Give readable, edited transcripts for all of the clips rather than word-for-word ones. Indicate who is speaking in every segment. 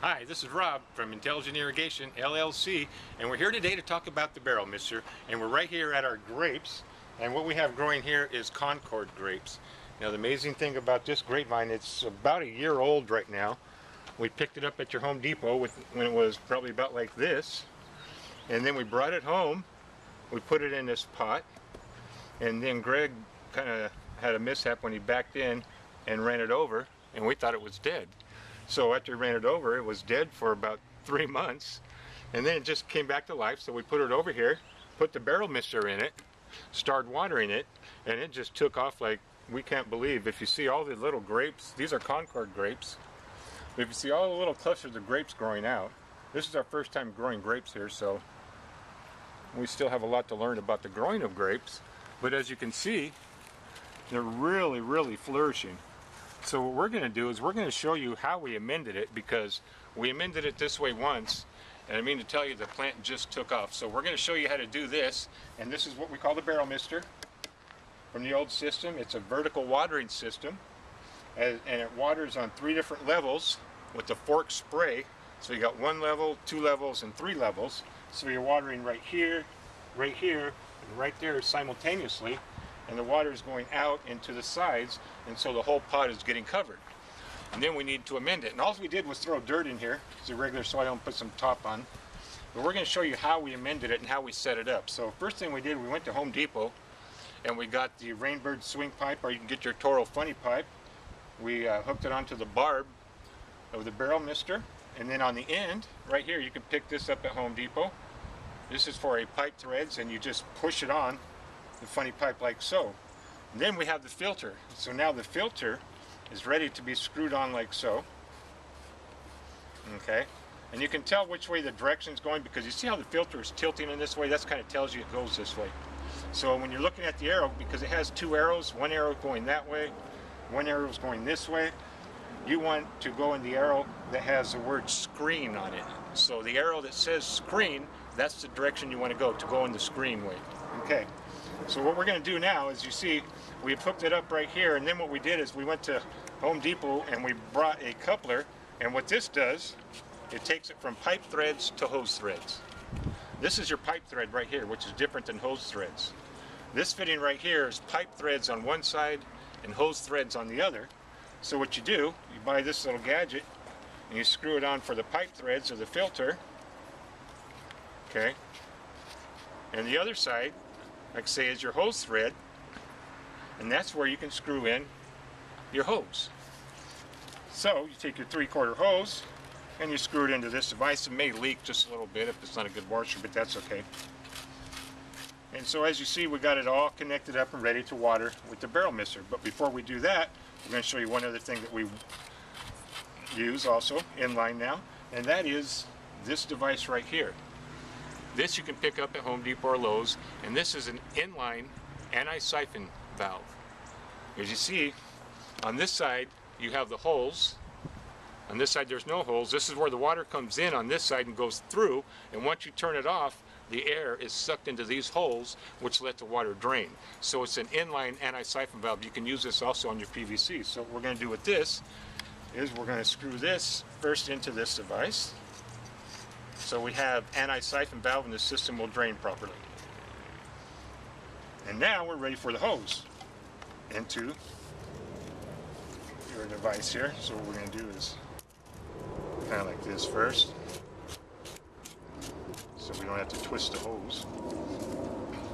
Speaker 1: Hi, this is Rob from Intelligent Irrigation LLC, and we're here today to talk about the BarrelMister, and we're right here at our grapes, and what we have growing here is Concord grapes. Now the amazing thing about this grapevine, it's about a year old right now. We picked it up at your Home Depot when it was probably about like this, and then we brought it home, we put it in this pot, and then Greg kind of had a mishap when he backed in and ran it over, and we thought it was dead. So after we ran it over, it was dead for about 3 months, and then it just came back to life. So we put it over here, put the BarrelMister in it, started watering it, and it just took off like we can't believe. If you see all the little grapes, these are Concord grapes. If you see all the little clusters of grapes growing out, this is our first time growing grapes here, so we still have a lot to learn about the growing of grapes. But as you can see, they're really flourishing. So what we're going to do is we're going to show you how we amended it, because we amended it this way once, and I mean to tell you the plant just took off. So we're going to show you how to do this, and this is what we call the BarrelMister from the old system. It's a vertical watering system, and it waters on 3 different levels with the fork spray. So you got 1 level, 2 levels, and 3 levels. So you're watering right here, and right there simultaneously. And the water is going out into the sides, and so the whole pot is getting covered. And then we need to amend it. And all we did was throw dirt in here, it's a regular soil, and put some top on. But we're going to show you how we amended it and how we set it up. So first thing we did, we went to Home Depot, and we got the Rainbird swing pipe, or you can get your Toro funny pipe. We hooked it onto the barb of the BarrelMister, and then on the end, right here, you can pick this up at Home Depot. This is for a pipe threads, and you just push it on the funny pipe like so. And then we have the filter. So now the filter is ready to be screwed on like so. Okay, and you can tell which way the direction is going, because you see how the filter is tilting in this way. That's kind of tells you it goes this way. So when you're looking at the arrow, because it has 2 arrows, 1 arrow going that way, 1 arrow is going this way, you want to go in the arrow that has the word screen on it. So the arrow that says screen, that's the direction you want to go in the screen way. Okay. So what we're going to do now is, you see, we've hooked it up right here, and then what we did is we went to Home Depot and we brought a coupler, and what this does, it takes it from pipe threads to hose threads. This is your pipe thread right here, which is different than hose threads. This fitting right here is pipe threads on one side and hose threads on the other. So what you do, you buy this little gadget and you screw it on for the pipe threads of the filter. Okay, and the other side, like say, is your hose thread, and that's where you can screw in your hose. So you take your 3/4 hose and you screw it into this device. It may leak just a little bit if it's not a good washer, but that's okay. And so as you see, we got it all connected up and ready to water with the BarrelMister. But before we do that, we're going to show you one other thing that we use also inline now, and that is this device right here. This you can pick up at Home Depot or Lowe's, and this is an inline anti-siphon valve. As you see, on this side you have the holes. On this side there's no holes. This is where the water comes in on this side and goes through, and once you turn it off, the air is sucked into these holes, which let the water drain. So it's an inline anti-siphon valve. You can use this also on your PVC. So what we're going to do with this is we're going to screw this first into this device. So we have anti-siphon valve, and the system will drain properly. And now we're ready for the hose into your device here. So what we're going to do is kind of like this first, so we don't have to twist the hose.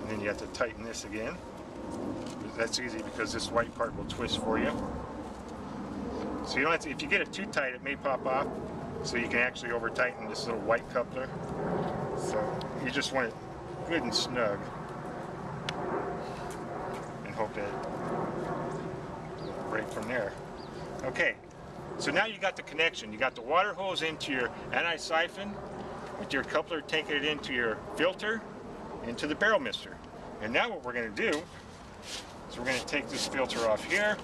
Speaker 1: And then you have to tighten this again. That's easy because this white part will twist for you. So you don't have to, if you get it too tight, it may pop off. So you can actually over tighten this little white coupler. So you just want it good and snug, and hope that it'll break from there. Okay, so now you got the connection. You got the water hose into your anti-siphon, with your coupler taking it into your filter, into the BarrelMister. And now what we're going to do is we're going to take this filter off here.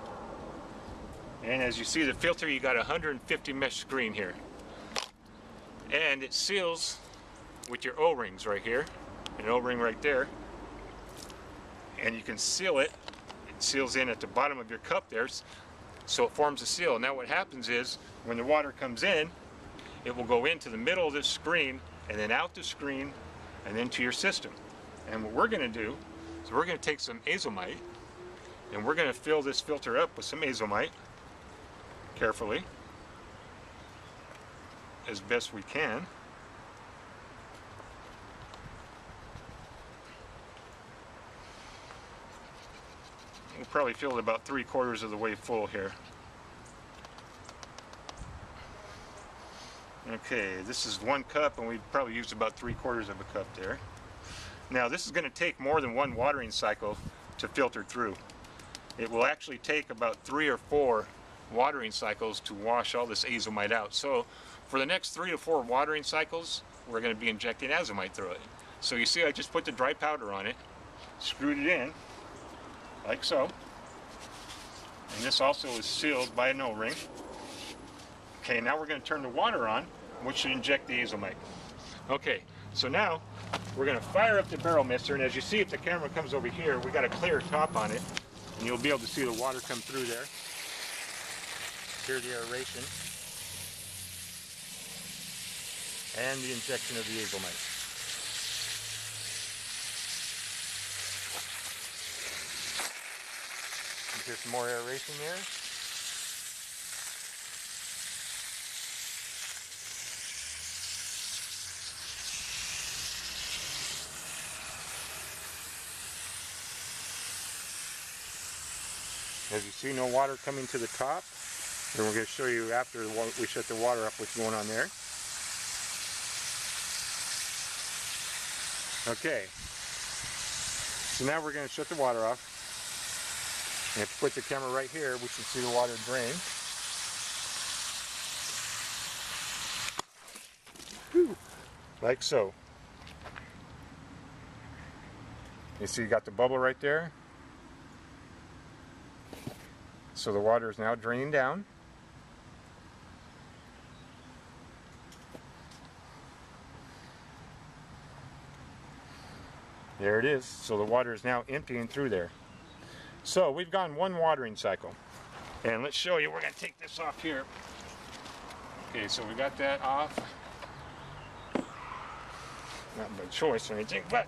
Speaker 1: And as you see, the filter, you got a 150 mesh screen here. And it seals with your O-rings right here, an O-ring right there, and you can seal it. It seals in at the bottom of your cup there, so it forms a seal. Now what happens is, when the water comes in, it will go into the middle of this screen and then out the screen and then to your system. And what we're going to do is we're going to take some Azomite and we're going to fill this filter up with some Azomite carefully as best we can. We'll probably fill it about 3/4 of the way full here. Okay, this is 1 cup and we probably used about 3/4 of a cup there. Now this is going to take more than 1 watering cycle to filter through. It will actually take about 3 or 4 watering cycles to wash all this Azomite out. So for the next 3 to 4 watering cycles, we're going to be injecting Azomite through it. So you see I just put the dry powder on it, screwed it in, like so. And this also is sealed by an O-ring. Okay, now we're going to turn the water on, which should inject the Azomite. Okay, so now we're going to fire up the BarrelMister, and as you see, if the camera comes over here, we got a clear top on it, and you'll be able to see the water come through there. Here's the aeration and the injection of the Azomite. There's some more aeration there. As you see, no water coming to the top. And we're going to show you after we shut the water up what's going on there. Okay. So now we're going to shut the water off. And if you put the camera right here, we should see the water drain. Whew. Like so. You see you got the bubble right there? So the water is now draining down. There it is. So the water is now emptying through there. So we've gone 1 watering cycle. And let's show you, we're going to take this off here. Okay, so we got that off. Not by choice or anything, but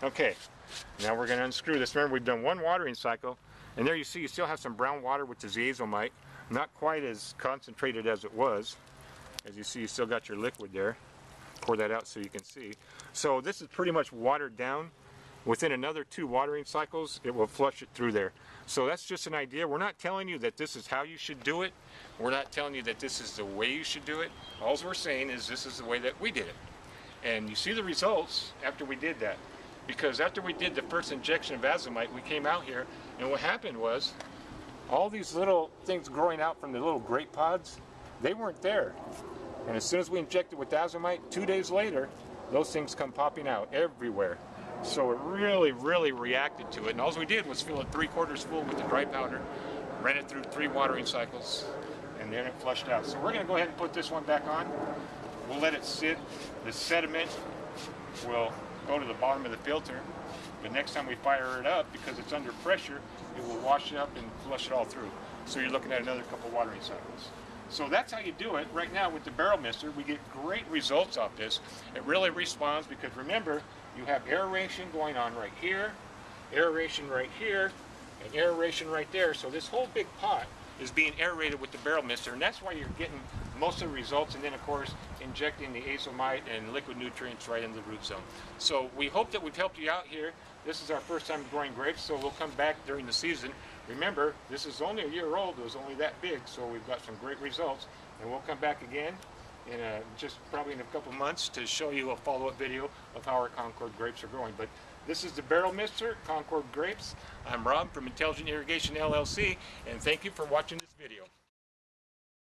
Speaker 1: okay. Now we're going to unscrew this. Remember, we've done 1 watering cycle. And there you see you still have some brown water, which is the Azomite. Not quite as concentrated as it was. As you see, you still got your liquid there. Pour that out so you can see. So this is pretty much watered down. Within another 2 watering cycles, it will flush it through there. So that's just an idea. We're not telling you that this is how you should do it. We're not telling you that this is the way you should do it. All we're saying is this is the way that we did it. And you see the results after we did that. Because after we did the first injection of Azomite, we came out here, and what happened was all these little things growing out from the little grape pods, they weren't there. And as soon as we injected with Azomite, 2 days later, those things come popping out everywhere. So it really, really reacted to it. And all we did was fill it 3/4 full with the dry powder, ran it through 3 watering cycles, and then it flushed out. So we're going to go ahead and put this one back on. We'll let it sit. The sediment will go to the bottom of the filter. But next time we fire it up, because it's under pressure, it will wash it up and flush it all through. So you're looking at another couple watering cycles. So that's how you do it. Right now with the BarrelMister, we get great results off this. It really responds because remember, you have aeration going on right here, aeration right here, and aeration right there. So this whole big pot is being aerated with the BarrelMister, and that's why you're getting most of the results, and then of course injecting the Azomite and liquid nutrients right into the root zone. So we hope that we've helped you out here. This is our first time growing grapes, so we'll come back during the season. Remember, this is only a year old, it was only that big, so we've got some great results, and we'll come back again in just probably in a couple months to show you a follow-up video of how our Concord grapes are growing. But this is the BarrelMister Concord grapes. I'm Rob from Intelligent Irrigation LLC, and thank you for watching this video.